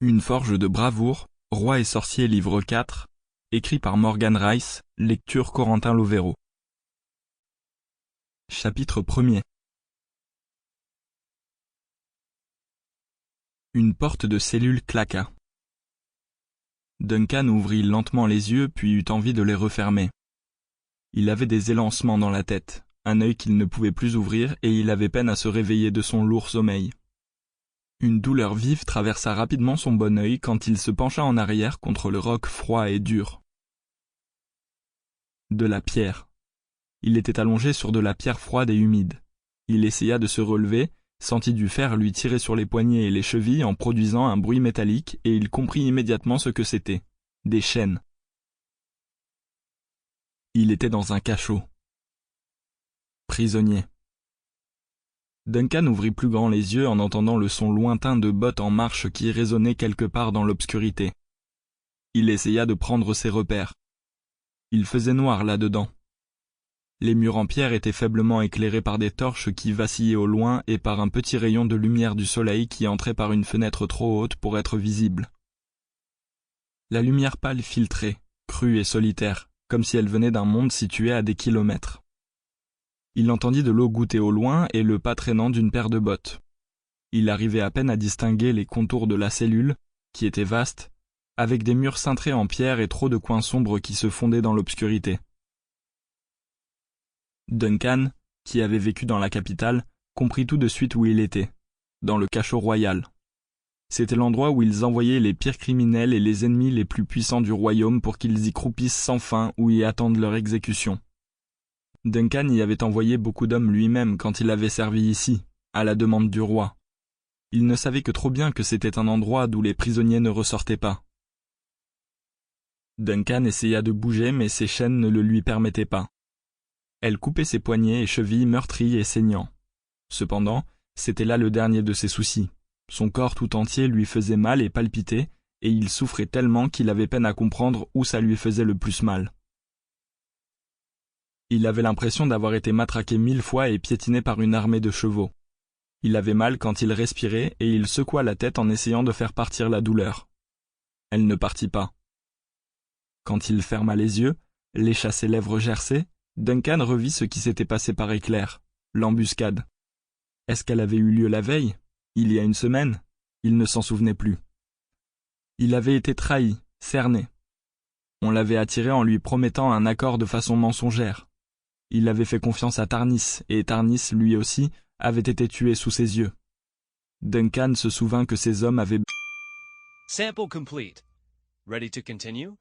Une forge de bravoure, Roi et sorcier livre 4, écrit par Morgan Rice, lecture Corentin Lovero. Chapitre 1er. Une porte de cellule claqua. Duncan ouvrit lentement les yeux puis eut envie de les refermer. Il avait des élancements dans la tête, un œil qu'il ne pouvait plus ouvrir et il avait peine à se réveiller de son lourd sommeil. Une douleur vive traversa rapidement son bon œil quand il se pencha en arrière contre le roc froid et dur. De la pierre. Il était allongé sur de la pierre froide et humide. Il essaya de se relever, sentit du fer lui tirer sur les poignets et les chevilles en produisant un bruit métallique et il comprit immédiatement ce que c'était. Des chaînes. Il était dans un cachot. Prisonnier. Duncan ouvrit plus grand les yeux en entendant le son lointain de bottes en marche qui résonnait quelque part dans l'obscurité. Il essaya de prendre ses repères. Il faisait noir là-dedans. Les murs en pierre étaient faiblement éclairés par des torches qui vacillaient au loin et par un petit rayon de lumière du soleil qui entrait par une fenêtre trop haute pour être visible. La lumière pâle filtrait, crue et solitaire, comme si elle venait d'un monde situé à des kilomètres. Il entendit de l'eau goutter au loin et le pas traînant d'une paire de bottes. Il arrivait à peine à distinguer les contours de la cellule, qui était vaste, avec des murs cintrés en pierre et trop de coins sombres qui se fondaient dans l'obscurité. Duncan, qui avait vécu dans la capitale, comprit tout de suite où il était, dans le cachot royal. C'était l'endroit où ils envoyaient les pires criminels et les ennemis les plus puissants du royaume pour qu'ils y croupissent sans fin ou y attendent leur exécution. Duncan y avait envoyé beaucoup d'hommes lui-même quand il avait servi ici, à la demande du roi. Il ne savait que trop bien que c'était un endroit d'où les prisonniers ne ressortaient pas. Duncan essaya de bouger mais ses chaînes ne le lui permettaient pas. Elles coupaient ses poignets et chevilles meurtris et saignants. Cependant, c'était là le dernier de ses soucis. Son corps tout entier lui faisait mal et palpitait, et il souffrait tellement qu'il avait peine à comprendre où ça lui faisait le plus mal. Il avait l'impression d'avoir été matraqué 1000 fois et piétiné par une armée de chevaux. Il avait mal quand il respirait et il secoua la tête en essayant de faire partir la douleur. Elle ne partit pas. Quand il ferma les yeux, l'éche à ses lèvres gercées, Duncan revit ce qui s'était passé par éclair, l'embuscade. Est-ce qu'elle avait eu lieu la veille, il y a une semaine? Il ne s'en souvenait plus. Il avait été trahi, cerné. On l'avait attiré en lui promettant un accord de façon mensongère. Il avait fait confiance à Tarnis, et Tarnis, lui aussi, avait été tué sous ses yeux. Duncan se souvint que ces hommes avaient... Sample complete. Ready to continue?